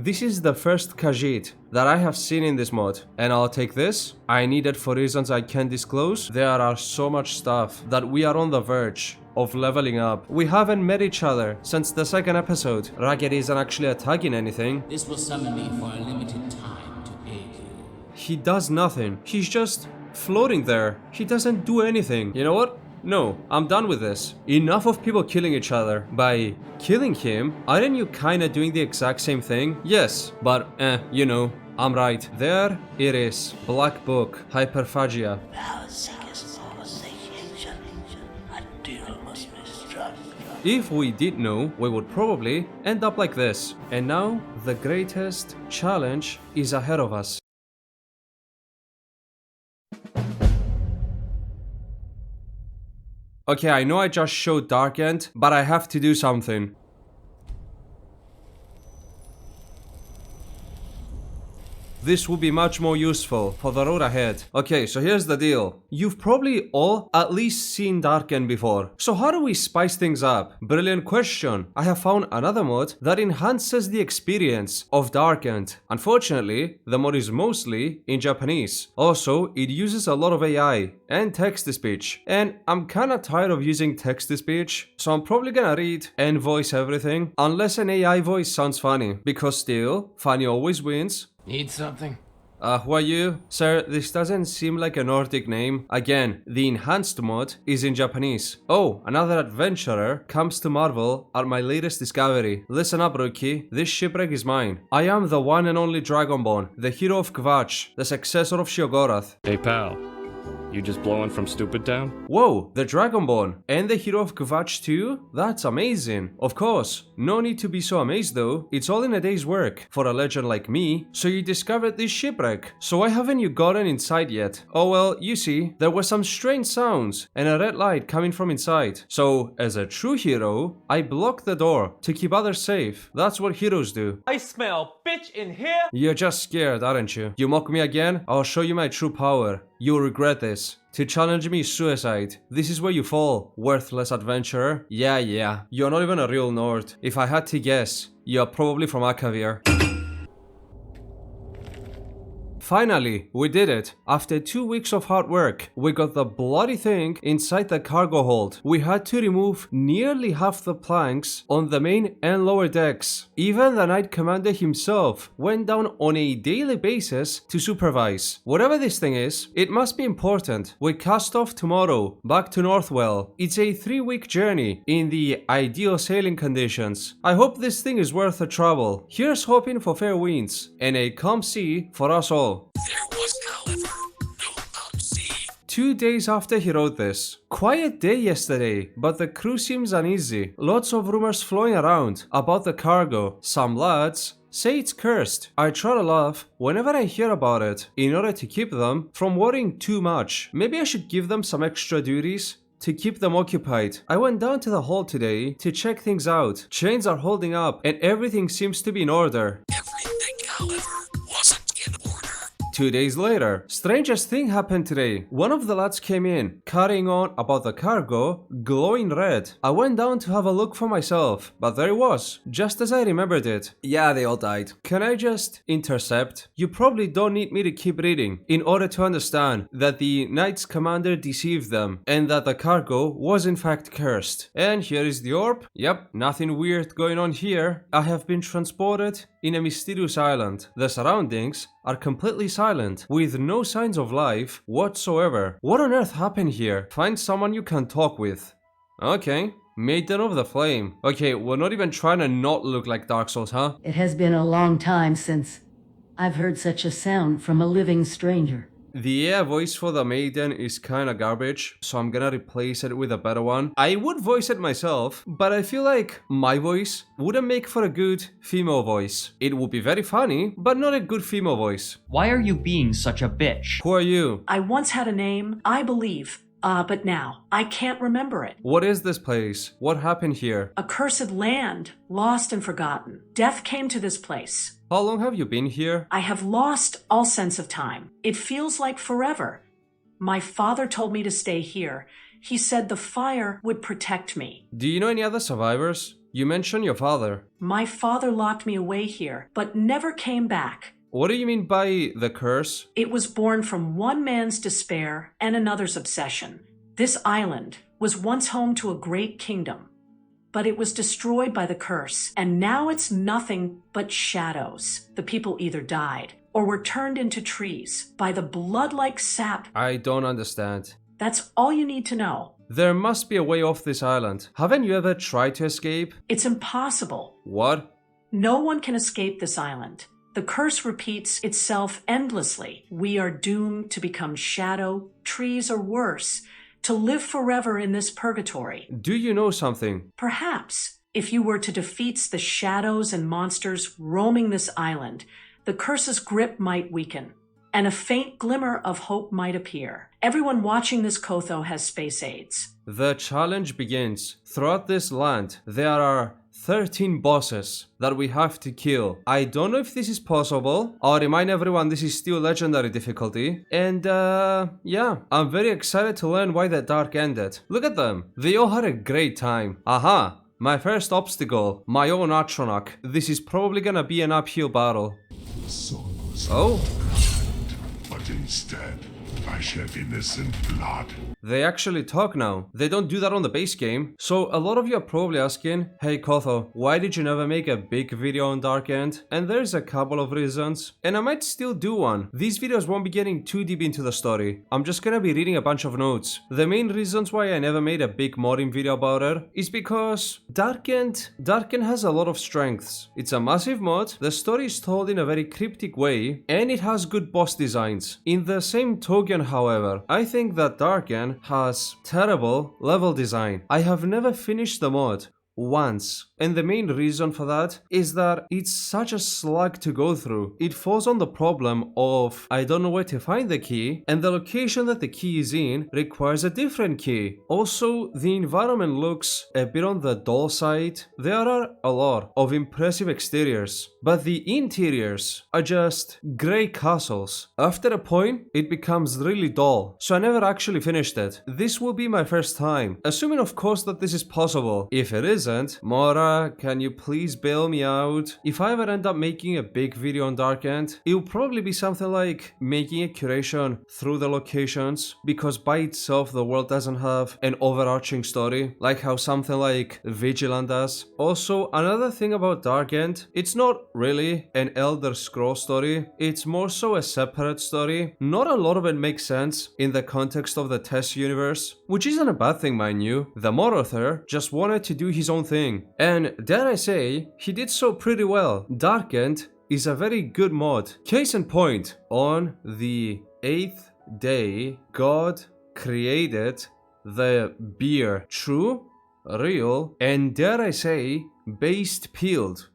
This is the first Khajiit that I have seen in this mod, and I'll take this. I need it for reasons I can't disclose. There are so much stuff that we are on the verge of leveling up. We haven't met each other since the second episode. Ragged isn't actually attacking anything. This will summon me for a limited time to aid you. He does nothing. He's just floating there. He doesn't do anything. You know what? No, I'm done with this. Enough of people killing each other. By killing him, aren't you kinda doing the exact same thing? Yes, but you know, I'm right. There it is. Black Book, Hyperphagia. If we did know, we would probably end up like this. And now, the greatest challenge is ahead of us. Okay, I know I just showed Darkend, but I have to do something. This will be much more useful for the road ahead. Okay, so here's the deal. You've probably all at least seen Darkend before. So how do we spice things up? Brilliant question. I have found another mod that enhances the experience of Darkend. Unfortunately, the mod is mostly in Japanese. Also, it uses a lot of AI and text-to-speech. And I'm kinda tired of using text-to-speech, so I'm probably gonna read and voice everything. Unless an AI voice sounds funny, because still, funny always wins. Need something? Who are you? Sir, this doesn't seem like a Nordic name. Again, the enhanced mod is in Japanese. Oh, another adventurer comes to marvel at my latest discovery. Listen up, rookie. This shipwreck is mine. I am the one and only Dragonborn, the hero of Kvatch, the successor of Shiogorath. Hey pal, you just blowing from Stupid Town? Whoa, the Dragonborn and the hero of Kvatch too? That's amazing. Of course, no need to be so amazed though. It's all in a day's work for a legend like me. So you discovered this shipwreck. So why haven't you gotten inside yet? Oh well, you see, there were some strange sounds and a red light coming from inside. So as a true hero, I blocked the door to keep others safe. That's what heroes do. I smell bitch in here! You're just scared, aren't you? You mock me again? I'll show you my true power. You'll regret this. To challenge me is suicide. This is where you fall, worthless adventurer. Yeah, you're not even a real Nord. If I had to guess, you're probably from Akavir. Finally, we did it. After 2 weeks of hard work, we got the bloody thing inside the cargo hold. We had to remove nearly half the planks on the main and lower decks. Even the Knight Commander himself went down on a daily basis to supervise. Whatever this thing is, it must be important. We cast off tomorrow, back to Northwell. It's a 3-week journey in the ideal sailing conditions. I hope this thing is worth the trouble. Here's hoping for fair winds and a calm sea for us all. There was, however, no calm sea. 2 days after he wrote this. Quiet day yesterday, but the crew seems uneasy. Lots of rumors flowing around about the cargo. Some lads say it's cursed. I try to laugh whenever I hear about it, in order to keep them from worrying too much. Maybe I should give them some extra duties to keep them occupied. I went down to the hold today to check things out. Chains are holding up and everything seems to be in order. Everything, however, wasn't in order. 2 days later, strangest thing happened today. One of the lads came in, carrying on about the cargo, glowing red. I went down to have a look for myself, but there it was, just as I remembered it. Yeah, they all died. Can I just intercept? You probably don't need me to keep reading in order to understand that the Knight's commander deceived them, and that the cargo was in fact cursed. And here is the orb. Yep, nothing weird going on here. I have been transported in a mysterious island. The surroundings are completely silent, with no signs of life whatsoever. What on earth happened here? Find someone you can talk with. Okay, Maiden of the Flame. Okay, we're not even trying to not look like Dark Souls, huh? It has been a long time since I've heard such a sound from a living stranger. The AI voice for the Maiden is kinda garbage, so I'm gonna replace it with a better one. I would voice it myself, but I feel like my voice wouldn't make for a good female voice. It would be very funny, but not a good female voice. Why are you being such a bitch? Who are you? I once had a name, I believe. But now, I can't remember it. What is this place? What happened here? A cursed land, lost and forgotten. Death came to this place. How long have you been here? I have lost all sense of time. It feels like forever. My father told me to stay here. He said the fire would protect me. Do you know any other survivors? You mentioned your father. My father locked me away here, but never came back. What do you mean by the curse? It was born from one man's despair and another's obsession. This island was once home to a great kingdom, but it was destroyed by the curse, and now it's nothing but shadows. The people either died or were turned into trees by the blood-like sap. I don't understand. That's all you need to know. There must be a way off this island. Haven't you ever tried to escape? It's impossible. What? No one can escape this island. The curse repeats itself endlessly. We are doomed to become shadow, trees, or worse, to live forever in this purgatory. Do you know something? Perhaps, if you were to defeat the shadows and monsters roaming this island, the curse's grip might weaken, and a faint glimmer of hope might appear. Everyone watching this Kotho has space aids. The challenge begins. Throughout this land, there are 13 bosses that we have to kill. I don't know if this is possible. I'll remind everyone this is still legendary difficulty. And yeah, I'm very excited to learn why the dark ended. Look at them. They all had a great time. Aha. My first obstacle, my own Atronach. This is probably gonna be an uphill battle. Oh? But instead, I shed innocent blood. They actually talk now. They don't do that on the base game. So a lot of you are probably asking, hey Kotho, why did you never make a big video on Darkend? And there's a couple of reasons. And I might still do one. These videos won't be getting too deep into the story. I'm just gonna be reading a bunch of notes. The main reasons why I never made a big modding video about it is because Darkend has a lot of strengths. It's a massive mod, the story is told in a very cryptic way, and it has good boss designs. In the same token, however, I think that Darkend has terrible level design. I have never finished the mod once, and the main reason for that is that it's such a slog to go through. It falls on the problem of I don't know where to find the key, and the location that the key is in requires a different key. Also, the environment looks a bit on the dull side. There are a lot of impressive exteriors, but the interiors are just grey castles. After a point, it becomes really dull, so I never actually finished it. This will be my first time, assuming of course that this is possible. If it isn't, Mora, can you please bail me out? If I ever end up making a big video on Darkend, it will probably be something like making a curation through the locations, because by itself the world doesn't have an overarching story, like how something like Vigilant does. Also, another thing about Darkend, it's not really an Elder Scrolls story, it's more so a separate story. Not a lot of it makes sense in the context of the TES universe, which isn't a bad thing, mind you. The mod author just wanted to do his own thing, and dare I say, he did so pretty well. Darkend is a very good mod. Case in point, on the 8th day, God created the beer. True, real, and dare I say, based peeled.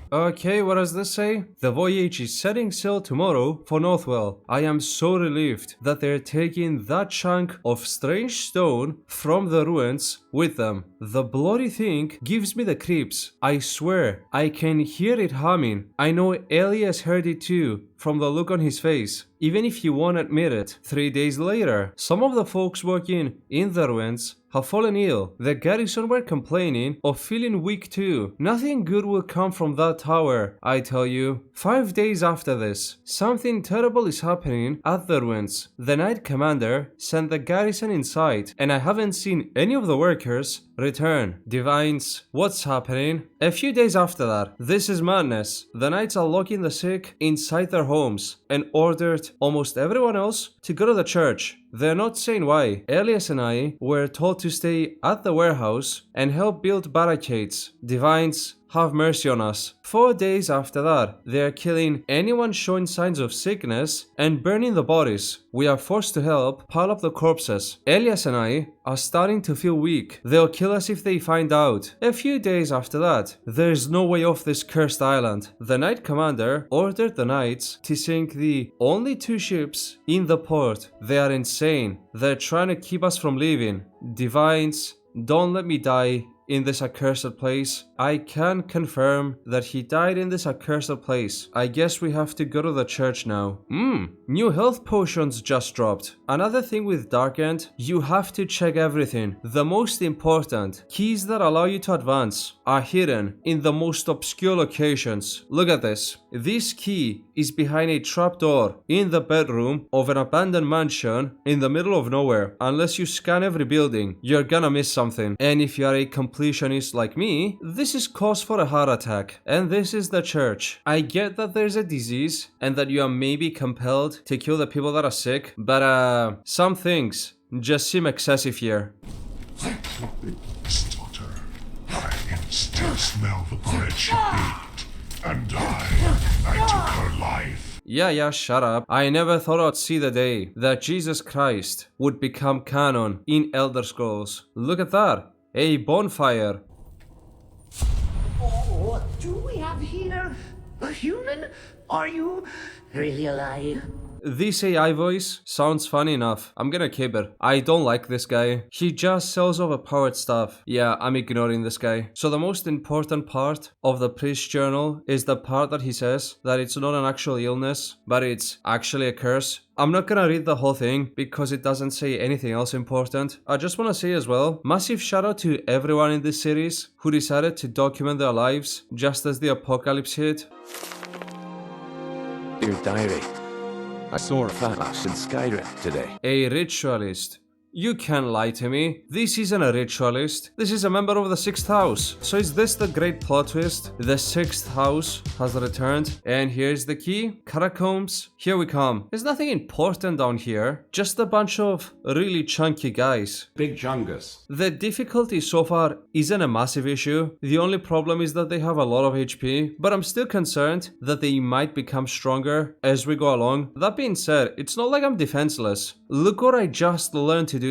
Okay, what does this say? The voyage is setting sail tomorrow for Northwell. I am so relieved that they're taking that chunk of strange stone from the ruins with them. The bloody thing gives me the creeps. I swear, I can hear it humming. I know Elias heard it too, from the look on his face. Even if he won't admit it. 3 days later, some of the folks working in the ruins have fallen ill. The garrison were complaining of feeling weak too. Nothing good will come from that tower, I tell you. 5 days after this, something terrible is happening at the ruins. The Knight Commander sent the garrison inside, and I haven't seen any of the workers return. Divines, what's happening? A few days after that, this is madness. The Knights are locking the sick inside their homes and ordered almost everyone else to go to the church. They're not saying why. Elias and I were told to stay at the warehouse and help build barricades. Divines, have mercy on us. 4 days after that, they are killing anyone showing signs of sickness and burning the bodies. We are forced to help pile up the corpses. Elias and I are starting to feel weak. They'll kill us if they find out. A few days after that, there is no way off this cursed island. The Knight Commander ordered the Knights to sink the only 2 ships in the port. They are insane. They're trying to keep us from leaving. Divines, don't let me die in this accursed place. I can confirm that he died in this accursed place. I guess we have to go to the church now. New health potions just dropped. Another thing with Darkend, you have to check everything. The most important keys that allow you to advance are hidden in the most obscure locations. Look at this. This key is behind a trapdoor in the bedroom of an abandoned mansion in the middle of nowhere. Unless you scan every building, you're gonna miss something. And if you are a completionist like me, this is cause for a heart attack. And this is the church. I get that there's a disease and that you are maybe compelled to kill the people that are sick, but some things just seem excessive here. Stutter. I can still smell the bread she baked. And I took her life. Yeah, shut up. I never thought I'd see the day that Jesus Christ would become canon in Elder Scrolls. Look at that. A bonfire. Oh, what do we have here? A human? Are you really alive? This AI voice sounds funny enough. I'm gonna keep it. I don't like this guy. He just sells overpowered stuff. Yeah, I'm ignoring this guy. So the most important part of the priest journal is the part that he says that it's not an actual illness, but it's actually a curse. I'm not gonna read the whole thing because it doesn't say anything else important. I just wanna say as well, massive shout out to everyone in this series who decided to document their lives just as the apocalypse hit. Dear diary, I saw a flash in Skyrim today. A ritualist. You can't lie to me. This isn't a ritualist. This is a member of the 6th house. So is this the great plot twist? The 6th house has returned. And here's the key. Catacombs. Here we come. There's nothing important down here. Just a bunch of really chunky guys. Big Chungus. The difficulty so far isn't a massive issue. The only problem is that they have a lot of HP. But I'm still concerned that they might become stronger as we go along. That being said, it's not like I'm defenseless. Look what I just learned to do.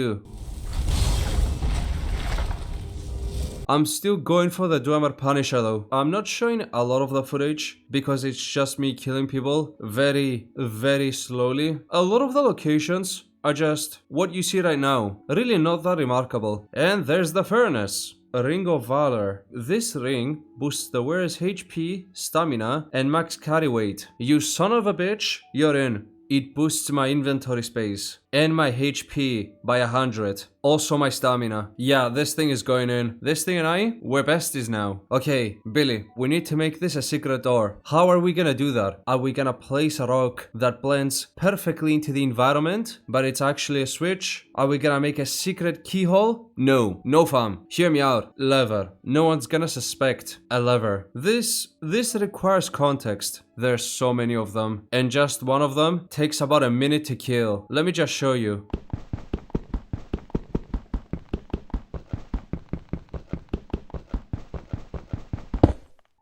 I'm still going for the Dwemer Punisher though. I'm not showing a lot of the footage because it's just me killing people very, very slowly. A lot of the locations are just what you see right now. Really not that remarkable. And there's the furnace. A Ring of Valor. This ring boosts the wearer's HP, stamina, and max carry weight. You son of a bitch, you're in. It boosts my inventory space and my HP by 100. Also my stamina. Yeah, this thing is going in. This thing and I, we're besties now. Okay, Billy, we need to make this a secret door. How are we gonna do that? Are we gonna place a rock that blends perfectly into the environment, but it's actually a switch? Are we gonna make a secret keyhole? No fam. Hear me out. Lever. No one's gonna suspect a lever. This requires context. There's so many of them, and just one of them takes about a minute to kill. Let me just show you.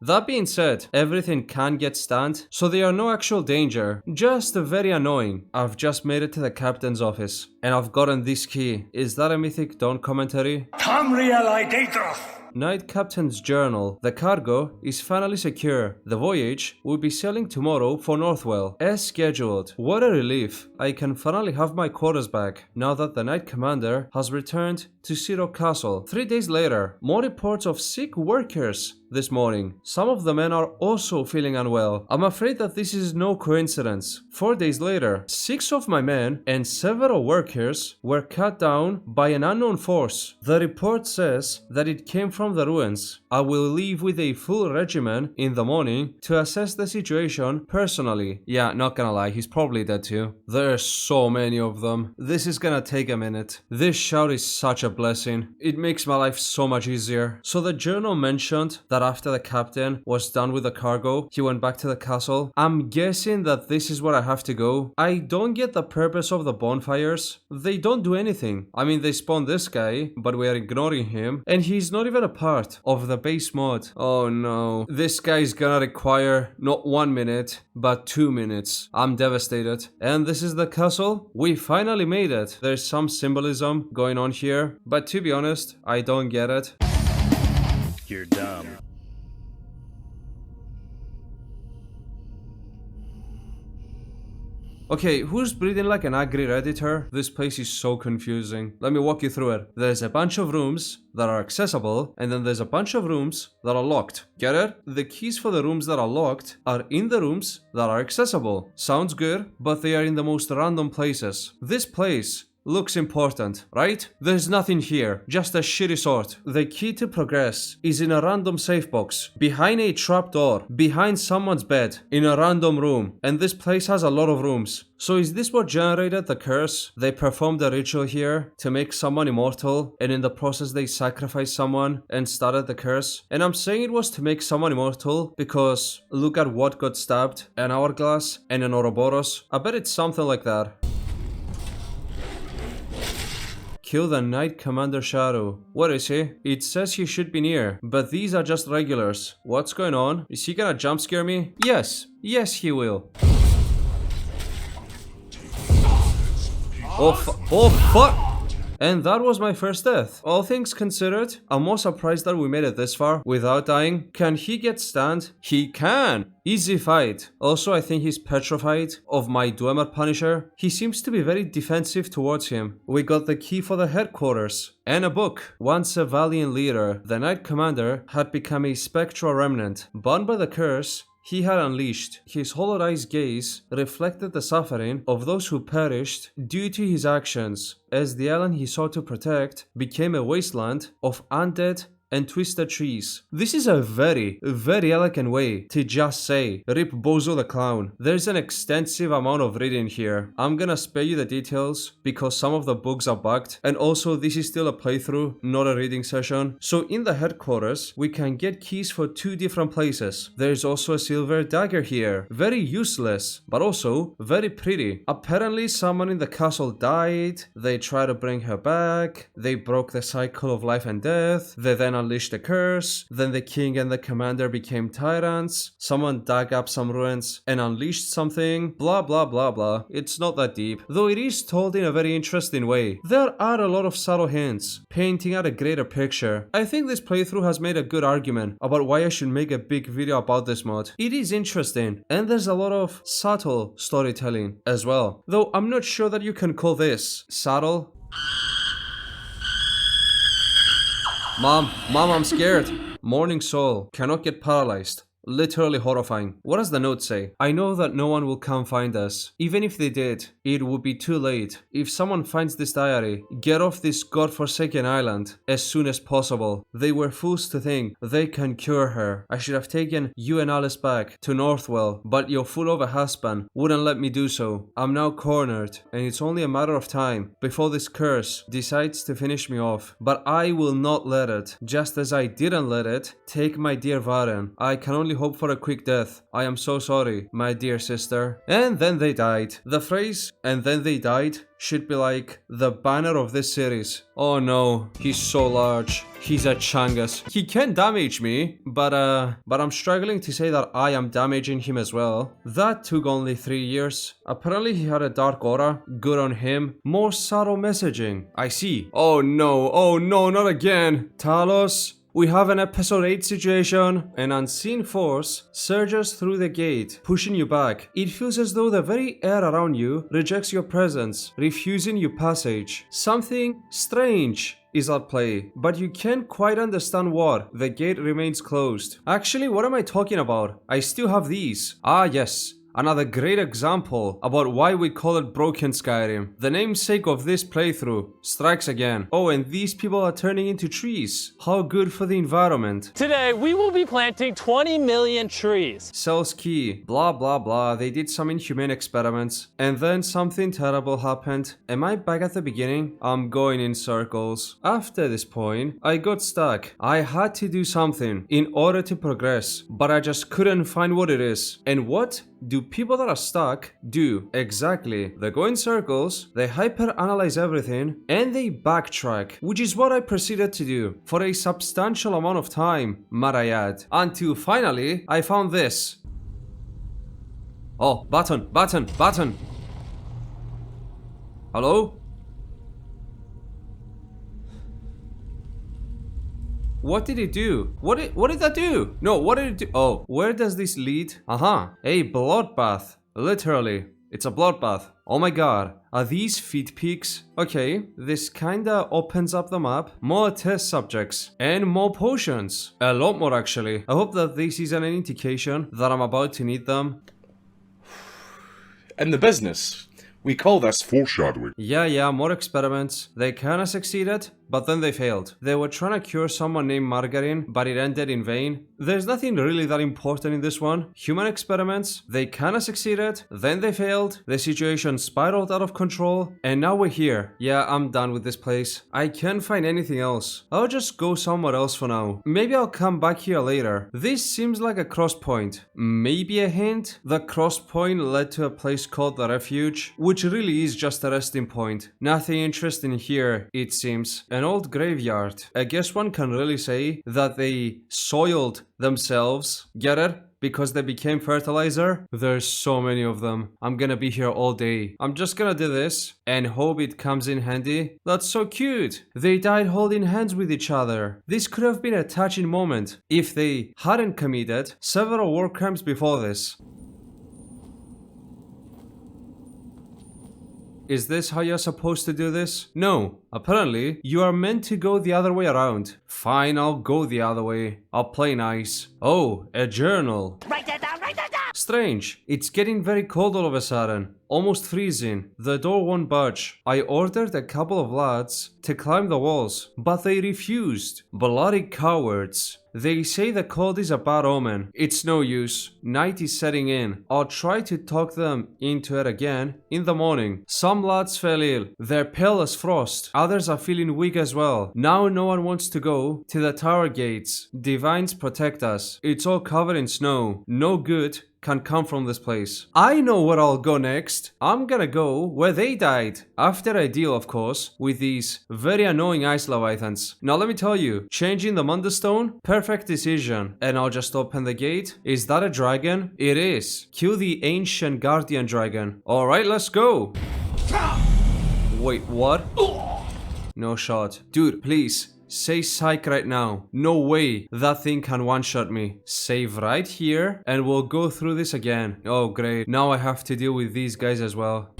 That being said, everything can get stunned, so they are no actual danger, just very annoying. I've just made it to the captain's office, and I've gotten this key. Is that a Mythic Dawn commentary? Knight Captain's Journal. The cargo is finally secure. The voyage will be sailing tomorrow for Northwell, as scheduled. What a relief. I can finally have my quarters back, now that the Knight Commander has returned to Zero Castle. 3 days later, more reports of sick workers this morning. Some of the men are also feeling unwell. I'm afraid that this is no coincidence. 4 days later, 6 of my men and several workers were cut down by an unknown force. The report says that it came from the ruins. I will leave with a full regiment in the morning to assess the situation personally. Yeah, not gonna lie, he's probably dead too. There's so many of them. This is gonna take a minute. This shout is such a blessing. It makes my life so much easier. So the journal mentioned that after the captain was done with the cargo, he went back to the castle. I'm guessing that this is where I have to go. I don't get the purpose of the bonfires. They don't do anything. I mean, they spawned this guy, but we are ignoring him, and he's not even a part of the base mod. Oh no. This guy's gonna require not 1 minute, but 2 minutes. I'm devastated. And this is the castle. We finally made it. There's some symbolism going on here, but to be honest, I don't get it. You're dumb. Okay, who's breathing like an angry redditor? This place is so confusing. Let me walk you through it. There's a bunch of rooms that are accessible, and then there's a bunch of rooms that are locked. Get it? The keys for the rooms that are locked are in the rooms that are accessible. Sounds good, but they are in the most random places. This place looks important, right? There's nothing here, just a shitty sort. The key to progress is in a random safe box, behind a trapdoor, behind someone's bed, in a random room, and this place has a lot of rooms. So is this what generated the curse? They performed a ritual here to make someone immortal, and in the process they sacrificed someone and started the curse. And I'm saying it was to make someone immortal because look at what got stabbed, an hourglass and an Ouroboros. I bet it's something like that. Kill the Knight Commander Shadow. Where is he? It says he should be near, but these are just regulars. What's going on? Is he gonna jump scare me? Yes. Yes, he will. Oh fuck! And that was my first death. All things considered, I'm more surprised that we made it this far without dying. Can he get stunned? He can! Easy fight. Also, I think he's petrified of my Dwemer Punisher. He seems to be very defensive towards him. We got the key for the headquarters. And a book. Once a valiant leader, the Knight Commander had become a spectral remnant. Bound by the curse he had unleashed. His hollow-eyed gaze reflected the suffering of those who perished due to his actions, as the island he sought to protect became a wasteland of undead and twisted trees. This is a very, very elegant way to just say, rip Bozo the Clown. There's an extensive amount of reading here. I'm gonna spare you the details because some of the books are bugged, and also this is still a playthrough, not a reading session. So in the headquarters, we can get keys for 2 different places. There's also a silver dagger here. Very useless, but also very pretty. Apparently someone in the castle died, they tried to bring her back, they broke the cycle of life and death, they then unleashed a curse, then the king and the commander became tyrants, someone dug up some ruins and unleashed something, blah blah blah blah. It's not that deep, though it is told in a very interesting way. There are a lot of subtle hints, painting out a greater picture. I think this playthrough has made a good argument about why I should make a big video about this mod. It is interesting, and there's a lot of subtle storytelling as well, though I'm not sure that you can call this subtle. Mom, I'm scared. Morning Soul cannot get paralyzed. Literally horrifying. What does the note say? I know that no one will come find us. Even if they did, it would be too late. If someone finds this diary, get off this godforsaken island as soon as possible. They were fools to think they can cure her. I should have taken you and Alice back to Northwell, but your fool of a husband wouldn't let me do so. I'm now cornered, and it's only a matter of time before this curse decides to finish me off. But I will not let it, just as I didn't let it take my dear Varen. I can only hope for a quick death. I am so sorry, my dear sister. And then they died. The phrase, and then they died, should be like the banner of this series. Oh no, he's so large. He's a Chungus. He can damage me, but I'm struggling to say that I am damaging him as well. That took only 3 years. Apparently he had a dark aura. Good on him. More subtle messaging. I see. Oh no, not again. Talos. We have an episode 8 situation. An unseen force surges through the gate, pushing you back. It feels as though the very air around you rejects your presence, refusing you passage. Something strange is at play, but you can't quite understand what. The gate remains closed. Actually, what am I talking about? I still have these. Ah, yes. Another great example about why we call it Broken Skyrim. The namesake of this playthrough strikes again. Oh, and these people are turning into trees. How good for the environment. Today, we will be planting 20 million trees. Cells key. Blah, blah, blah. They did some inhumane experiments. And then something terrible happened. Am I back at the beginning? I'm going in circles. After this point, I got stuck. I had to do something in order to progress, but I just couldn't find what it is. And what do people that are stuck do? Exactly. They go in circles, they hyper-analyze everything, and they backtrack, which is what I proceeded to do for a substantial amount of time, might I add, until finally I found this. Oh, button. Hello? What did it do? What did that do? No, what did it do? Oh, where does this lead? A bloodbath. Literally. It's a bloodbath. Oh my god, are these feet peaks? Okay, this kinda opens up the map. More test subjects and more potions. A lot more actually. I hope that this is an indication that I'm about to need them. In the business, we call this Foreshadowing. Yeah, more experiments. They kinda succeeded, but then they failed. They were trying to cure someone named Margarine, but it ended in vain. There's nothing really that important in this one. Human experiments, they kinda succeeded, then they failed, the situation spiraled out of control, and now we're here. Yeah, I'm done with this place. I can't find anything else. I'll just go somewhere else for now. Maybe I'll come back here later. This seems like a cross point. Maybe a hint? The cross point led to a place called the Refuge, which really is just a resting point. Nothing interesting here, it seems. An old graveyard. I guess one can really say that they soiled themselves. Get it? Because they became fertilizer. There's so many of them. I'm gonna be here all day. I'm just gonna do this and hope it comes in handy. That's so cute. They died holding hands with each other. This could have been a touching moment if they hadn't committed several war crimes before this. Is this how you're supposed to do this? No. Apparently, you are meant to go the other way around. Fine, I'll go the other way. I'll play nice. Oh, a journal. Write that down, write that down! Strange. It's getting very cold all of a sudden. Almost freezing. The door won't budge. I ordered a couple of lads to climb the walls, but they refused. Bloody cowards. They say the cold is a bad omen. It's no use. Night is setting in. I'll try to talk them into it again in the morning. Some lads fell ill. They're pale as frost. Others are feeling weak as well. Now no one wants to go to the tower gates. Divines protect us. It's all covered in snow. No good can come from this place. I know where I'll go next. I'm gonna go where they died. After I deal, of course, with these very annoying ice leviathans. Now let me tell you, changing the Mundustone, perfect decision. And I'll just open the gate. Is that a dragon? It is. Kill the ancient guardian dragon. Alright, let's go. Wait, what? No shot. Dude, please. Say psych right now. No way that thing can one-shot me. Save right here and we'll go through this again. Oh great, now I have to deal with these guys as well.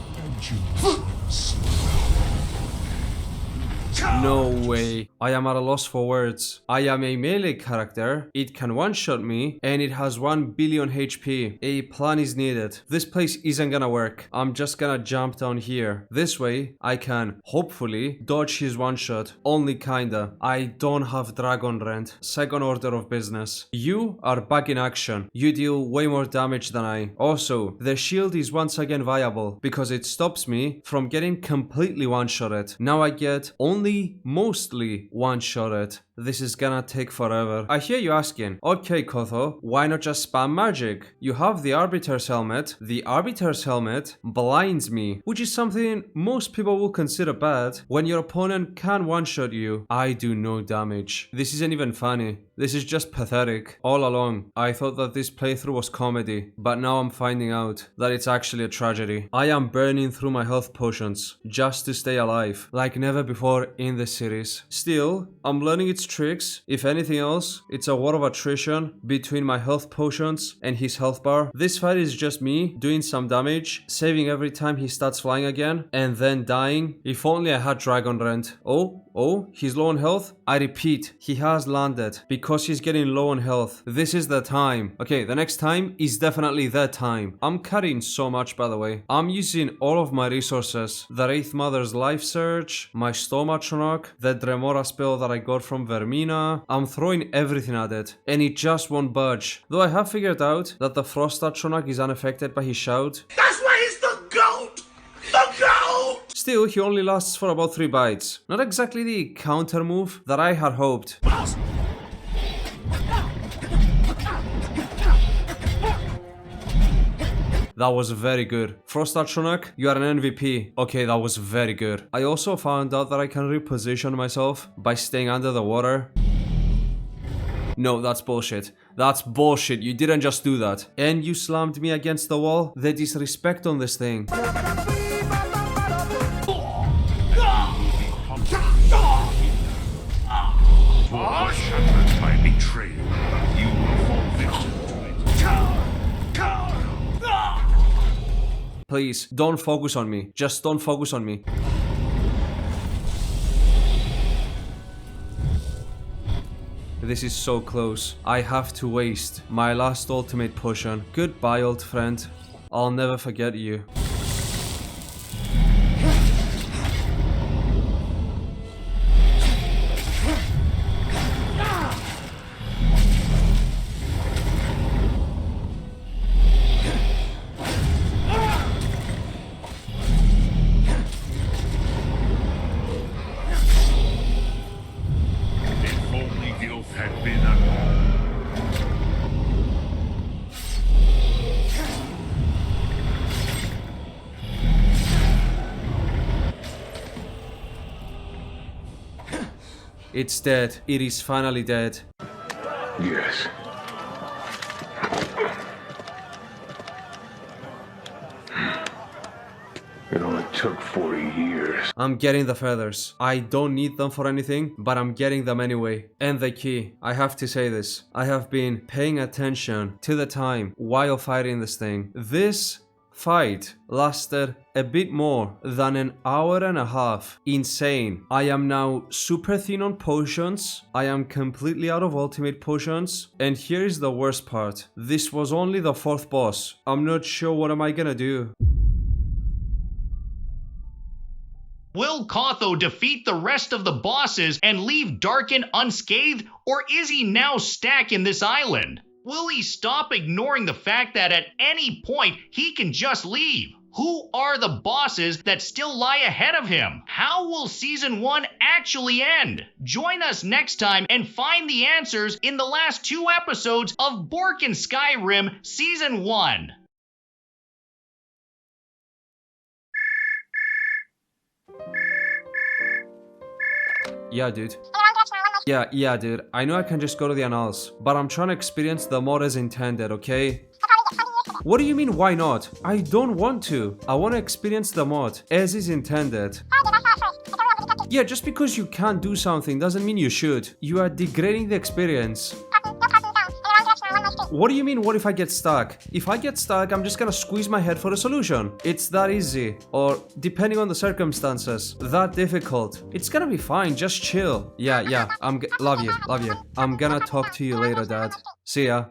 No way. I am at a loss for words. I am a melee character. It can one-shot me and it has 1 billion HP. A plan is needed. This place isn't gonna work. I'm just gonna jump down here. This way I can hopefully dodge his one-shot. Only kinda. I don't have Dragon Rend. Second order of business. You are back in action. You deal way more damage than I. Also, the shield is once again viable because it stops me from getting completely one-shotted. Now I get only mostly one-shotted. This is gonna take forever. I hear you asking, okay Kotho, why not just spam magic? You have the Arbiter's Helmet. The Arbiter's Helmet blinds me, which is something most people will consider bad when your opponent can one-shot you. I do no damage. This isn't even funny. This is just pathetic. All along, I thought that this playthrough was comedy, but now I'm finding out that it's actually a tragedy. I am burning through my health potions just to stay alive, like never before in the series. Still, I'm learning its tricks. If anything else, it's a war of attrition between my health potions and his health bar. This fight is just me doing some damage, saving every time he starts flying again, and then dying. If only I had Dragon Rend. Oh, he's low on health? I repeat, he has landed because he's getting low on health. This is the time. Okay, the next time is definitely the time. I'm carrying so much, by the way. I'm using all of my resources. The Wraith Mother's Life Surge, my Stomatronach, the Dremora spell that I got from Vermina. I'm throwing everything at it, and it just won't budge. Though I have figured out that the Frostatronach is unaffected by his shout. That's why he's the GOAT! The GOAT! Still, he only lasts for about 3 bites. Not exactly the counter move that I had hoped. That was very good. Frostatronach, you are an MVP. Okay, that was very good. I also found out that I can reposition myself by staying under the water. No, that's bullshit. That's bullshit. You didn't just do that. And you slammed me against the wall? The disrespect on this thing. Foreshadowed by betrayal, you will fall victim to it. Please, don't focus on me. Just don't focus on me. This is so close. I have to waste my last ultimate potion. Goodbye, old friend. I'll never forget you. It's dead. It is finally dead. Yes. It only took 40 years. I'm getting the feathers. I don't need them for anything, but I'm getting them anyway. And the key. I have to say this. I have been paying attention to the time while fighting this thing. This fight lasted a bit more than an hour and a half. Insane. I am now super thin on potions. I am completely out of ultimate potions. And here is the worst part. This was only the 4th boss. I'm not sure what am I gonna do. Will Cotho defeat the rest of the bosses and leave Darkend unscathed, or is he now stuck in this island? Will he stop ignoring the fact that at any point he can just leave? Who are the bosses that still lie ahead of him? How will Season 1 actually end? Join us next time and find the answers in the last 2 episodes of Borkin Skyrim Season 1. Yeah, dude. Yeah, dude. I know I can just go to the annals, but I'm trying to experience the mod as intended, okay? What do you mean, why not? I don't want to. I want to experience the mod as is intended. Yeah, just because you can't do something doesn't mean you should. You are degrading the experience. What do you mean, what if I get stuck? If I get stuck, I'm just gonna squeeze my head for a solution. It's that easy. Or, depending on the circumstances, that difficult. It's gonna be fine, just chill. Yeah, love you. I'm gonna talk to you later, Dad. See ya.